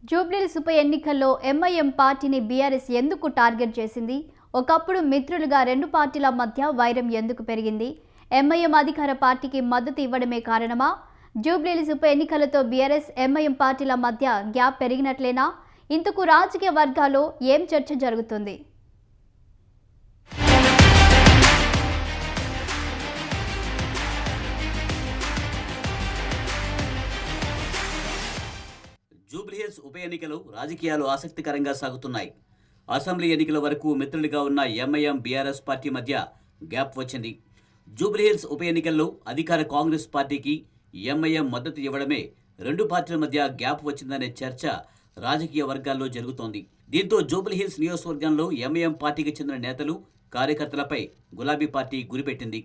జూబ్లీహిల్స్ ఉప ఎన్నికల్లో ఎంఐఎం పార్టీని బీఆర్ఎస్ ఎందుకు టార్గెట్ చేసింది? ఒకప్పుడు మిత్రులుగా రెండు పార్టీల మధ్య వైరం ఎందుకు పెరిగింది? ఎంఐఎం అధికార పార్టీకి మద్దతు ఇవ్వడమే కారణమా? జూబ్లీహిల్స్ ఉప ఎన్నికలతో బీఆర్ఎస్ ఎంఐఎం పార్టీల మధ్య గ్యాప్ పెరిగినట్లేనా? ఇంతకు రాజకీయ వర్గాల్లో ఏం చర్చ జరుగుతుంది? జూబ్లీహిల్స్ ఉప ఎన్నికలు రాజకీయాలు ఆసక్తికరంగా సాగుతున్నాయి. అసెంబ్లీ ఎన్నికల వరకు మిత్రులుగా ఉన్న ఎంఐఎం బీఆర్ఎస్ పార్టీ మధ్య గ్యాప్ వచ్చింది. జూబ్లీహిల్స్ ఉప ఎన్నికల్లో అధికార కాంగ్రెస్ పార్టీకి ఎంఐఎం మద్దతు ఇవ్వడమే రెండు పార్టీల మధ్య గ్యాప్ వచ్చిందనే చర్చ రాజకీయ వర్గాల్లో జరుగుతోంది. దీంతో జూబ్లీహిల్స్ నియోజకవర్గంలో ఎంఐఎం పార్టీకి చెందిన నేతలు, కార్యకర్తలపై గులాబీ పార్టీ గురిపెట్టింది.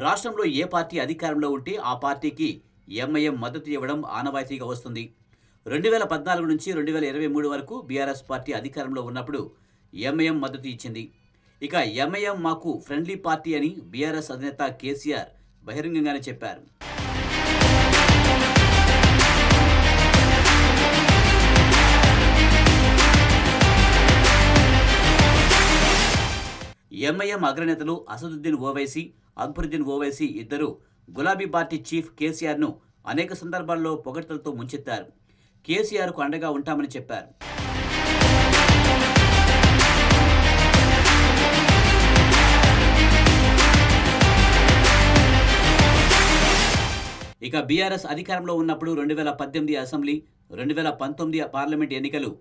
రాష్ట్రంలో ఏ పార్టీ అధికారంలో ఉంటే ఆ పార్టీకి ఎంఐఎం మద్దతు ఇవ్వడం ఆనవాయితీగా వస్తుంది. 2014 నుంచి 2023 వరకు బీఆర్ఎస్ పార్టీ అధికారంలో ఉన్నప్పుడు ఎంఐఎం మద్దతు ఇచ్చింది. ఇక ఎంఐఎం మాకు ఫ్రెండ్లీ పార్టీ అని బీఆర్ఎస్ అధినేత కేసీఆర్ బహిరంగంగానే చెప్పారు. ఎంఐఎం అగ్రనేతలు అసదుద్దీన్ ఓవైసీ, అక్బరుద్దీన్ ఓవైసీ ఇద్దరు గులాబీ పార్టీ చీఫ్ కేసీఆర్ను అనేక సందర్భాల్లో పొగడ్తలతో ముంచెత్తారు. కేసీఆర్కు అండగా ఉంటామని చెప్పారు. ఇక బీఆర్ఎస్ అధికారంలో ఉన్నప్పుడు 2018 అసెంబ్లీ, 2019 పార్లమెంట్ ఎన్నికలు,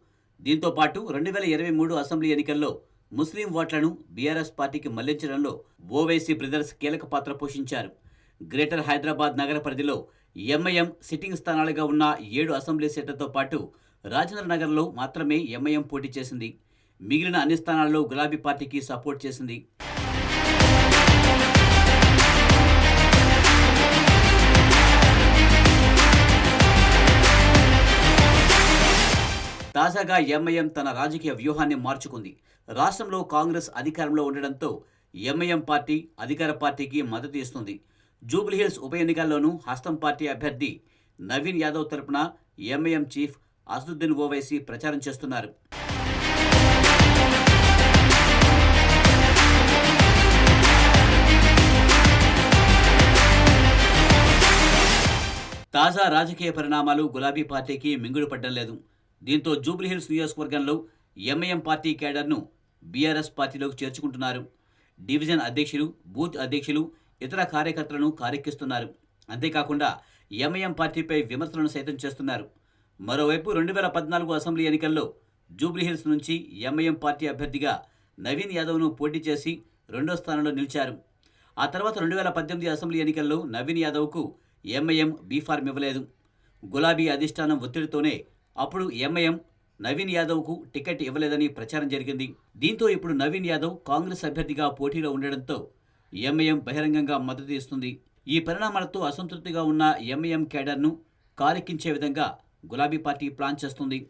దీంతో పాటు 2023 అసెంబ్లీ ఎన్నికల్లో ముస్లిం ఓట్లను బీఆర్ఎస్ పార్టీకి మళ్లించడంలో ఓవైసీ బ్రదర్స్ కీలక పాత్ర పోషించారు. గ్రేటర్ హైదరాబాద్ నగర పరిధిలో ఎంఐఎం సిట్టింగ్ స్థానాలుగా ఉన్న 7 అసెంబ్లీ సీట్లతో పాటు రాజేంద్ర నగర్లో మాత్రమే ఎంఐఎం పోటీ చేసింది. మిగిలిన అన్ని స్థానాల్లో గులాబీ పార్టీకి సపోర్ట్ చేసింది. తాజాగా ఎంఐఎం తన రాజకీయ వ్యూహాన్ని మార్చుకుంది. రాష్ట్రంలో కాంగ్రెస్ అధికారంలో ఉండడంతో ఎంఐఎం పార్టీ అధికార పార్టీకి మద్దతు ఇస్తుంది. జూబ్లీహిల్స్ ఉప ఎన్నికల్లోనూ హస్తం పార్టీ అభ్యర్థి నవీన్ యాదవ్ తరపున ఎంఐఎం చీఫ్ అసదుద్దీన్ ఓవైసీ ప్రచారం చేస్తున్నారు. తాజా రాజకీయ పరిణామాలు గులాబీ పార్టీకి మింగుడు పడ్డం లేదు. దీంతో జూబ్లీహిల్స్ నియోజకవర్గంలో ఎంఐఎం పార్టీ కేడర్ను బీఆర్ఎస్ పార్టీలోకి చేర్చుకుంటున్నారు. డివిజన్ అధ్యక్షులు, బూత్ అధ్యక్షులు, ఇతర కార్యకర్తలను కారెక్కిస్తున్నారు. అంతేకాకుండా ఎంఐఎం పార్టీపై విమర్శలను సైతం చేస్తున్నారు. మరోవైపు 2014 అసెంబ్లీ ఎన్నికల్లో జూబ్లీహిల్స్ నుంచి ఎంఐఎం పార్టీ అభ్యర్థిగా నవీన్ యాదవ్ను పోటీ చేసి రెండో స్థానంలో నిలిచారు. ఆ తర్వాత 2018 అసెంబ్లీ ఎన్నికల్లో నవీన్ యాదవ్కు ఎంఐఎం బీఫార్మ్ ఇవ్వలేదు. గులాబీ అధిష్టానం ఒత్తిడితోనే అప్పుడు ఎంఐఎం నవీన్ యాదవ్కు టికెట్ ఇవ్వలేదని ప్రచారం జరిగింది. దీంతో ఇప్పుడు నవీన్ యాదవ్ కాంగ్రెస్ అభ్యర్థిగా పోటీలో ఉండడంతో ఎంఐఎం బహిరంగంగా మద్దతు ఇస్తుంది. ఈ పరిణామాలతో అసంతృప్తిగా ఉన్న ఎంఐఎం కేడర్ను కారెక్కించే విధంగా గులాబీ పార్టీ ప్లాన్ చేస్తుంది.